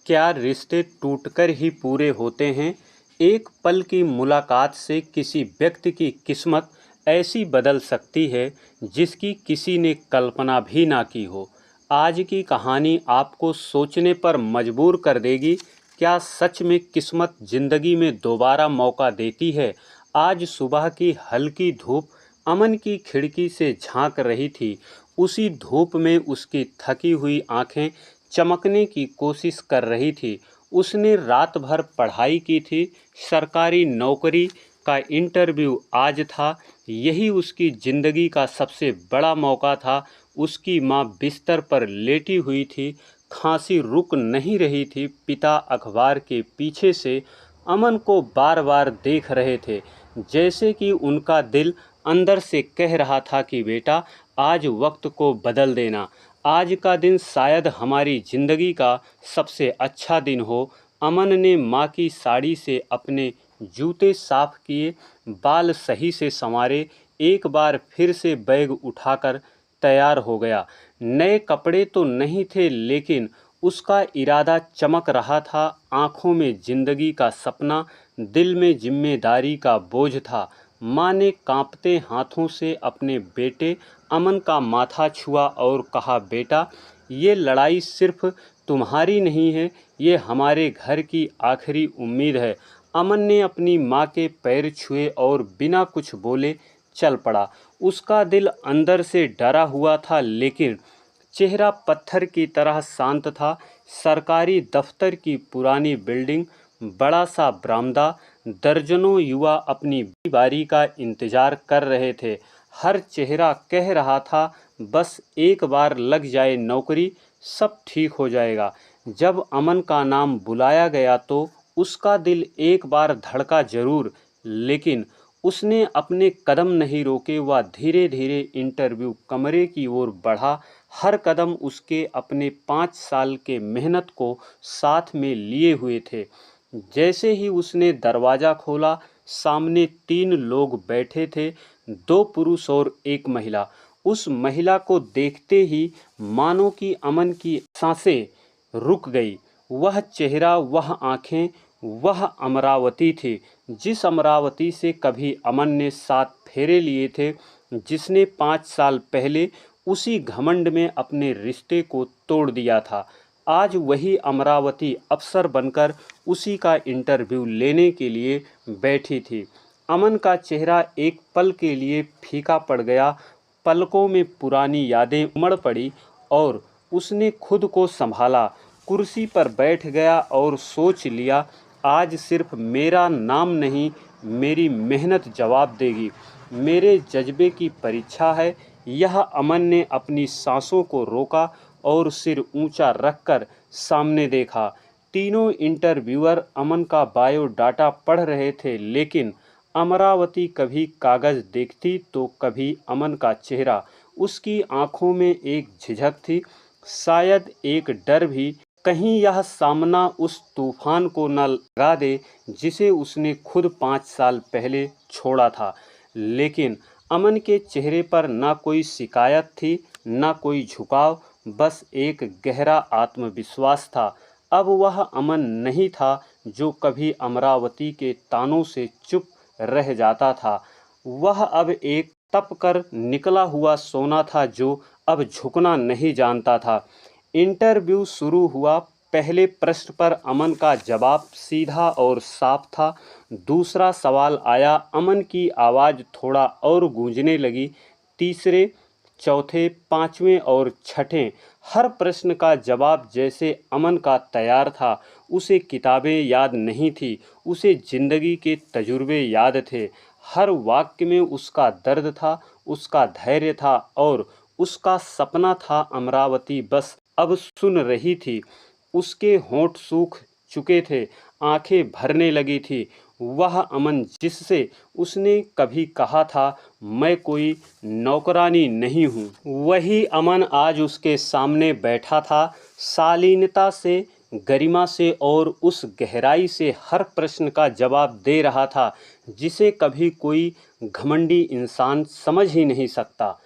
क्या रिश्ते टूटकर ही पूरे होते हैं? एक पल की मुलाकात से किसी व्यक्ति की किस्मत ऐसी बदल सकती है जिसकी किसी ने कल्पना भी ना की हो। आज की कहानी आपको सोचने पर मजबूर कर देगी। क्या सच में किस्मत ज़िंदगी में दोबारा मौका देती है? आज सुबह की हल्की धूप अमन की खिड़की से झांक रही थी। उसी धूप में उसकी थकी हुई आंखें चमकने की कोशिश कर रही थी। उसने रात भर पढ़ाई की थी, सरकारी नौकरी का इंटरव्यू आज था। यही उसकी ज़िंदगी का सबसे बड़ा मौका था। उसकी माँ बिस्तर पर लेटी हुई थी, खांसी रुक नहीं रही थी। पिता अखबार के पीछे से अमन को बार बार देख रहे थे, जैसे कि उनका दिल अंदर से कह रहा था कि बेटा, आज वक्त को बदल देना। आज का दिन शायद हमारी ज़िंदगी का सबसे अच्छा दिन हो। अमन ने माँ की साड़ी से अपने जूते साफ किए, बाल सही से संवारे, एक बार फिर से बैग उठाकर तैयार हो गया। नए कपड़े तो नहीं थे, लेकिन उसका इरादा चमक रहा था। आंखों में जिंदगी का सपना, दिल में जिम्मेदारी का बोझ था। माँ ने कांपते हाथों से अपने बेटे अमन का माथा छुआ और कहा, बेटा, ये लड़ाई सिर्फ तुम्हारी नहीं है, ये हमारे घर की आखिरी उम्मीद है। अमन ने अपनी माँ के पैर छुए और बिना कुछ बोले चल पड़ा। उसका दिल अंदर से डरा हुआ था, लेकिन चेहरा पत्थर की तरह शांत था। सरकारी दफ्तर की पुरानी बिल्डिंग, बड़ा सा बरामदा, दर्जनों युवा अपनी बारी का इंतजार कर रहे थे। हर चेहरा कह रहा था, बस एक बार लग जाए नौकरी, सब ठीक हो जाएगा। जब अमन का नाम बुलाया गया तो उसका दिल एक बार धड़का जरूर, लेकिन उसने अपने कदम नहीं रोके। वह धीरे धीरे इंटरव्यू कमरे की ओर बढ़ा। हर कदम उसके अपने 5 साल के मेहनत को साथ में लिए हुए थे। जैसे ही उसने दरवाज़ा खोला, सामने 3 लोग बैठे थे, 2 पुरुष और एक महिला। उस महिला को देखते ही मानो कि अमन की सांसें रुक गई। वह चेहरा, वह आंखें, वह अमरावती थी, जिस अमरावती से कभी अमन ने 7 फेरे लिए थे, जिसने 5 साल पहले उसी घमंड में अपने रिश्ते को तोड़ दिया था। आज वही अमरावती अफसर बनकर उसी का इंटरव्यू लेने के लिए बैठी थी। अमन का चेहरा एक पल के लिए फीका पड़ गया। पलकों में पुरानी यादें उमड़ पड़ी और उसने खुद को संभाला। कुर्सी पर बैठ गया और सोच लिया, आज सिर्फ मेरा नाम नहीं, मेरी मेहनत जवाब देगी। मेरे जज्बे की परीक्षा है। यह अमन ने अपनी सांसों को रोका और सिर ऊंचा रखकर सामने देखा। तीनों इंटरव्यूअर अमन का बायोडाटा पढ़ रहे थे, लेकिन अमरावती कभी कागज़ देखती तो कभी अमन का चेहरा। उसकी आंखों में एक झिझक थी, शायद एक डर भी, कहीं यह सामना उस तूफान को न लगा दे जिसे उसने खुद 5 साल पहले छोड़ा था। लेकिन अमन के चेहरे पर न कोई शिकायत थी, न कोई झुकाव, बस एक गहरा आत्मविश्वास था। अब वह अमन नहीं था जो कभी अमरावती के तानों से चुप रह जाता था। वह अब एक तप कर निकला हुआ सोना था जो अब झुकना नहीं जानता था। इंटरव्यू शुरू हुआ। पहले प्रश्न पर अमन का जवाब सीधा और साफ था। दूसरा सवाल आया, अमन की आवाज़ थोड़ा और गूंजने लगी। तीसरे, चौथे, पांचवें और छठें, हर प्रश्न का जवाब जैसे अमन का तैयार था। उसे किताबें याद नहीं थी, उसे जिंदगी के तजुर्बे याद थे। हर वाक्य में उसका दर्द था, उसका धैर्य था और उसका सपना था। अमरावती बस अब सुन रही थी। उसके होंठ सूख चुके थे, आंखें भरने लगी थी। वह अमन जिससे उसने कभी कहा था, मैं कोई नौकरानी नहीं हूँ, वही अमन आज उसके सामने बैठा था। शालीनता से, गरिमा से और उस गहराई से हर प्रश्न का जवाब दे रहा था जिसे कभी कोई घमंडी इंसान समझ ही नहीं सकता।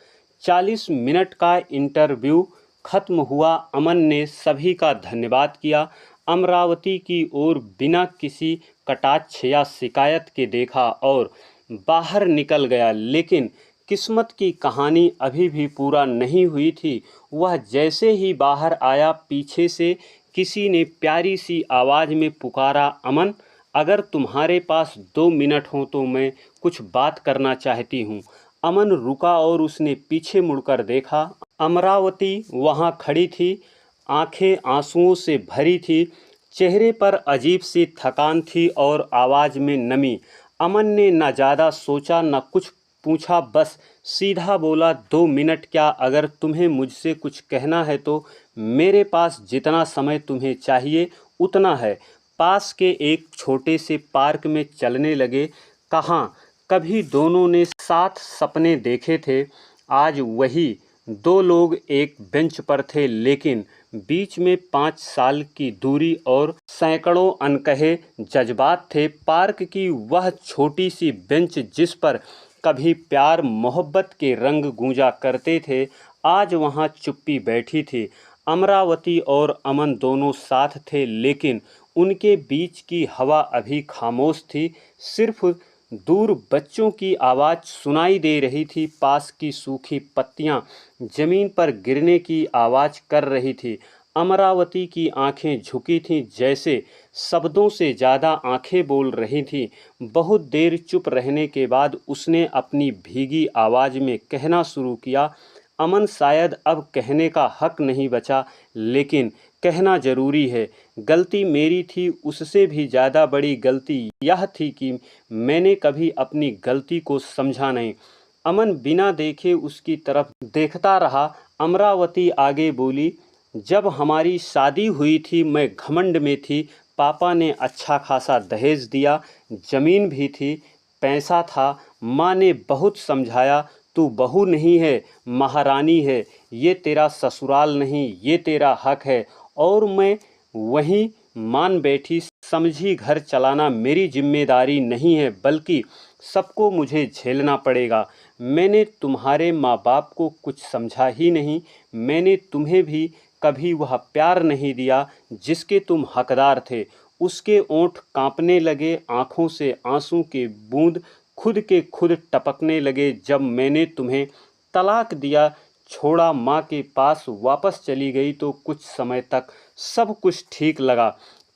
40 मिनट का इंटरव्यू खत्म हुआ, अमन ने सभी का धन्यवाद किया, अमरावती की ओर बिना किसी कटाक्ष या शिकायत के देखा और बाहर निकल गया। लेकिन किस्मत की कहानी अभी भी पूरा नहीं हुई थी। वह जैसे ही बाहर आया, पीछे से किसी ने प्यारी सी आवाज़ में पुकारा, अमन, अगर तुम्हारे पास 2 मिनट हो तो मैं कुछ बात करना चाहती हूँ। अमन रुका और उसने पीछे मुड़कर देखा। अमरावती वहाँ खड़ी थी, आंखें आंसुओं से भरी थी, चेहरे पर अजीब सी थकान थी और आवाज़ में नमी। अमन ने न ज़्यादा सोचा न कुछ पूछा, बस सीधा बोला, 2 मिनट क्या? अगर तुम्हें मुझसे कुछ कहना है तो मेरे पास जितना समय तुम्हें चाहिए उतना है। पास के एक छोटे से पार्क में चलने लगे। कहाँ कभी दोनों ने साथ सपने देखे थे। आज वही 2 लोग एक बेंच पर थे, लेकिन बीच में 5 साल की दूरी और सैकड़ों अनकहे जज्बात थे। पार्क की वह छोटी सी बेंच जिस पर कभी प्यार मोहब्बत के रंग गूंजा करते थे, आज वहाँ चुप्पी बैठी थी। अमरावती और अमन दोनों साथ थे, लेकिन उनके बीच की हवा अभी खामोश थी। सिर्फ दूर बच्चों की आवाज़ सुनाई दे रही थी। पास की सूखी पत्तियां जमीन पर गिरने की आवाज़ कर रही थी। अमरावती की आंखें झुकी थीं, जैसे शब्दों से ज़्यादा आंखें बोल रही थीं। बहुत देर चुप रहने के बाद उसने अपनी भीगी आवाज़ में कहना शुरू किया, अमन, शायद अब कहने का हक नहीं बचा, लेकिन कहना ज़रूरी है। गलती मेरी थी, उससे भी ज़्यादा बड़ी गलती यह थी कि मैंने कभी अपनी गलती को समझा नहीं। अमन बिना देखे उसकी तरफ देखता रहा। अमरावती आगे बोली, जब हमारी शादी हुई थी मैं घमंड में थी। पापा ने अच्छा खासा दहेज दिया, ज़मीन भी थी, पैसा था। माँ ने बहुत समझाया, तू बहू नहीं है, महारानी है, ये तेरा ससुराल नहीं, ये तेरा हक है। और मैं वहीं मान बैठी, समझी घर चलाना मेरी जिम्मेदारी नहीं है, बल्कि सबको मुझे झेलना पड़ेगा। मैंने तुम्हारे माँ बाप को कुछ समझा ही नहीं। मैंने तुम्हें भी कभी वह प्यार नहीं दिया जिसके तुम हकदार थे। उसके ओंठ कांपने लगे, आंखों से आंसू के बूंद खुद के खुद टपकने लगे। जब मैंने तुम्हें तलाक दिया, छोड़ा, माँ के पास वापस चली गई तो कुछ समय तक सब कुछ ठीक लगा।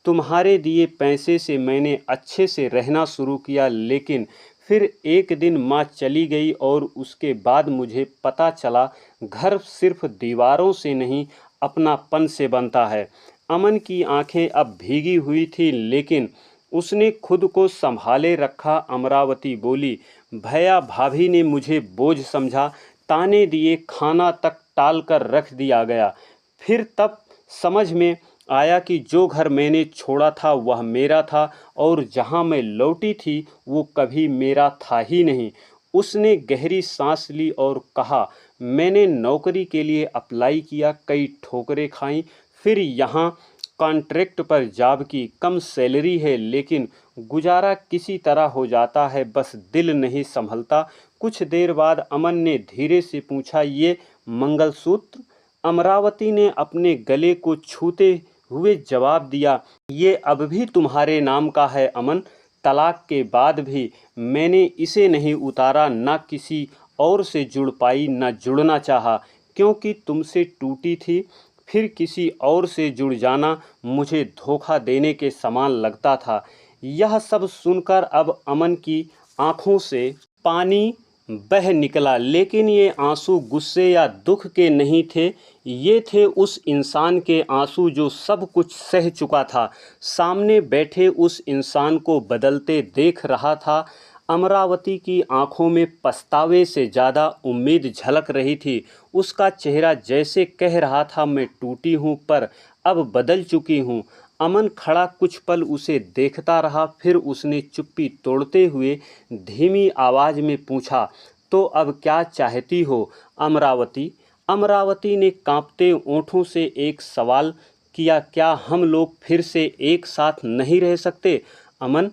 तुम्हारे दिए पैसे से मैंने अच्छे से रहना शुरू किया, लेकिन फिर एक दिन माँ चली गई और उसके बाद मुझे पता चला घर सिर्फ दीवारों से नहीं, अपनापन से बनता है। अमन की आंखें अब भीगी हुई थी, लेकिन उसने खुद को संभाले रखा। अमरावती बोली, भैया भाभी ने मुझे बोझ समझा, ताने दिए, खाना तक टाल कर रख दिया गया। फिर तब समझ में आया कि जो घर मैंने छोड़ा था वह मेरा था और जहाँ मैं लौटी थी वो कभी मेरा था ही नहीं। उसने गहरी सांस ली और कहा, मैंने नौकरी के लिए अप्लाई किया, कई ठोकरें खाईं, फिर यहाँ कॉन्ट्रैक्ट पर जॉब की, कम सैलरी है लेकिन गुजारा किसी तरह हो जाता है, बस दिल नहीं संभलता। कुछ देर बाद अमन ने धीरे से पूछा, ये मंगलसूत्र? अमरावती ने अपने गले को छूते हुए जवाब दिया, ये अब भी तुम्हारे नाम का है अमन। तलाक के बाद भी मैंने इसे नहीं उतारा, ना किसी और से जुड़ पाई, ना जुड़ना चाहा, क्योंकि तुमसे टूटी थी। फिर किसी और से जुड़ जाना मुझे धोखा देने के समान लगता था। यह सब सुनकर अब अमन की आंखों से पानी बह निकला, लेकिन ये आंसू गुस्से या दुख के नहीं थे। ये थे उस इंसान के आंसू जो सब कुछ सह चुका था, सामने बैठे उस इंसान को बदलते देख रहा था। अमरावती की आंखों में पछतावे से ज़्यादा उम्मीद झलक रही थी। उसका चेहरा जैसे कह रहा था, मैं टूटी हूँ पर अब बदल चुकी हूँ। अमन खड़ा कुछ पल उसे देखता रहा, फिर उसने चुप्पी तोड़ते हुए धीमी आवाज़ में पूछा, तो अब क्या चाहती हो अमरावती? अमरावती ने कांपते ओंठों से एक सवाल किया, क्या हम लोग फिर से एक साथ नहीं रह सकते? अमन,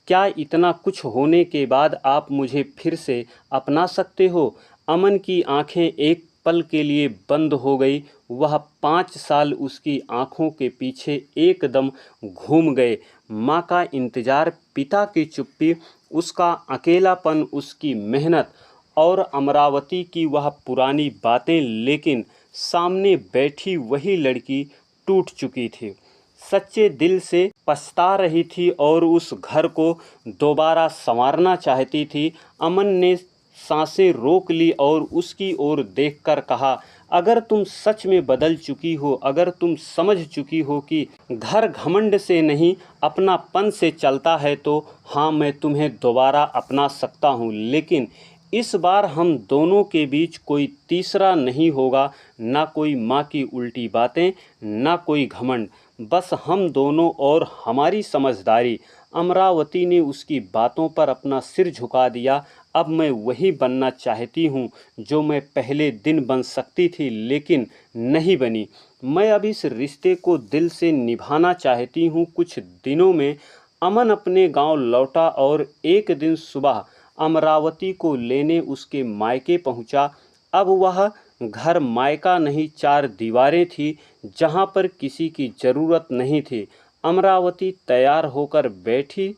क्या इतना कुछ होने के बाद आप मुझे फिर से अपना सकते हो? अमन की आंखें एक पल के लिए बंद हो गई। वह 5 साल उसकी आंखों के पीछे एकदम घूम गए। माँ का इंतजार, पिता की चुप्पी, उसका अकेलापन, उसकी मेहनत और अमरावती की वह पुरानी बातें, लेकिन सामने बैठी वही लड़की टूट चुकी थी, सच्चे दिल से पछता रही थी और उस घर को दोबारा संवारना चाहती थी। अमन ने सांसें रोक ली और उसकी ओर देखकर कहा, अगर तुम सच में बदल चुकी हो, अगर तुम समझ चुकी हो कि घर घमंड से नहीं अपनापन से चलता है, तो हाँ, मैं तुम्हें दोबारा अपना सकता हूँ, लेकिन इस बार हम दोनों के बीच कोई तीसरा नहीं होगा, ना कोई माँ की उल्टी बातें, ना कोई घमंड, बस हम दोनों और हमारी समझदारी। अमरावती ने उसकी बातों पर अपना सिर झुका दिया। अब मैं वही बनना चाहती हूँ जो मैं पहले दिन बन सकती थी, लेकिन नहीं बनी। मैं अब इस रिश्ते को दिल से निभाना चाहती हूँ। कुछ दिनों में अमन अपने गांव लौटा और एक दिन सुबह अमरावती को लेने उसके मायके पहुंचा। अब वह घर मायका नहीं, 4 दीवारें थी जहां पर किसी की ज़रूरत नहीं थी। अमरावती तैयार होकर बैठी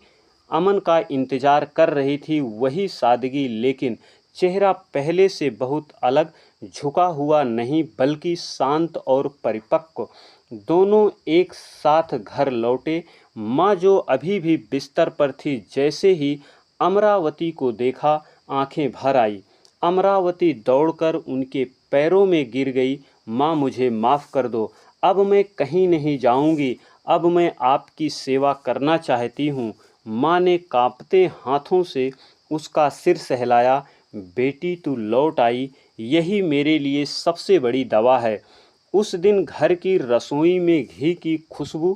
अमन का इंतजार कर रही थी। वही सादगी, लेकिन चेहरा पहले से बहुत अलग, झुका हुआ नहीं बल्कि शांत और परिपक्व। दोनों एक साथ घर लौटे। माँ जो अभी भी बिस्तर पर थी, जैसे ही अमरावती को देखा आंखें भर आई। अमरावती दौड़कर उनके पैरों में गिर गई। माँ, मुझे माफ़ कर दो, अब मैं कहीं नहीं जाऊंगी, अब मैं आपकी सेवा करना चाहती हूँ। माँ ने कांपते हाथों से उसका सिर सहलाया। बेटी, तू लौट आई, यही मेरे लिए सबसे बड़ी दवा है। उस दिन घर की रसोई में घी की खुशबू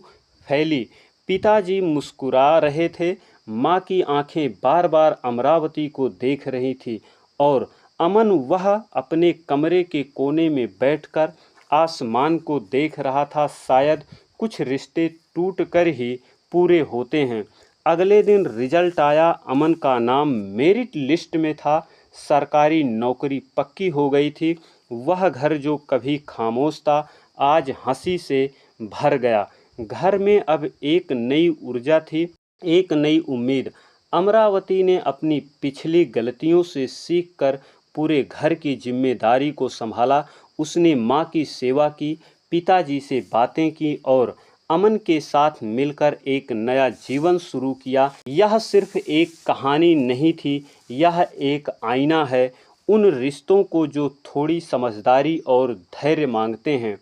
फैली। पिताजी मुस्कुरा रहे थे। माँ की आंखें बार बार अमरावती को देख रही थी और अमन, वह अपने कमरे के कोने में बैठकर आसमान को देख रहा था। शायद कुछ रिश्ते टूटकर ही पूरे होते हैं। अगले दिन रिजल्ट आया। अमन का नाम मेरिट लिस्ट में था। सरकारी नौकरी पक्की हो गई थी। वह घर जो कभी खामोश था, आज हंसी से भर गया। घर में अब एक नई ऊर्जा थी, एक नई उम्मीद। अमरावती ने अपनी पिछली गलतियों से सीखकर पूरे घर की जिम्मेदारी को संभाला। उसने माँ की सेवा की, पिताजी से बातें की और अमन के साथ मिलकर एक नया जीवन शुरू किया। यह सिर्फ एक कहानी नहीं थी, यह एक आईना है उन रिश्तों को जो थोड़ी समझदारी और धैर्य मांगते हैं।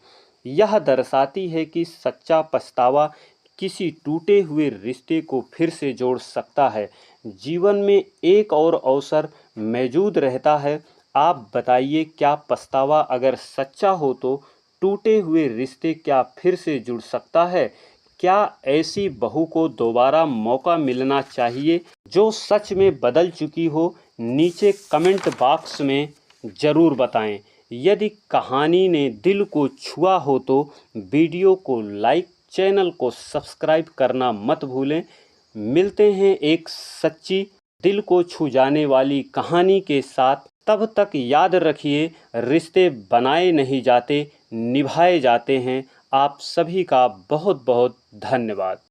यह दर्शाती है कि सच्चा पछतावा किसी टूटे हुए रिश्ते को फिर से जोड़ सकता है। जीवन में एक और अवसर मौजूद रहता है। आप बताइए, क्या पछतावा अगर सच्चा हो तो टूटे हुए रिश्ते क्या फिर से जुड़ सकता है? क्या ऐसी बहू को दोबारा मौका मिलना चाहिए जो सच में बदल चुकी हो? नीचे कमेंट बॉक्स में ज़रूर बताएं। यदि कहानी ने दिल को छुआ हो तो वीडियो को लाइक, चैनल को सब्सक्राइब करना मत भूलें। मिलते हैं एक सच्ची, दिल को छू जाने वाली कहानी के साथ। तब तक याद रखिए, रिश्ते बनाए नहीं जाते, निभाए जाते हैं। आप सभी का बहुत बहुत धन्यवाद।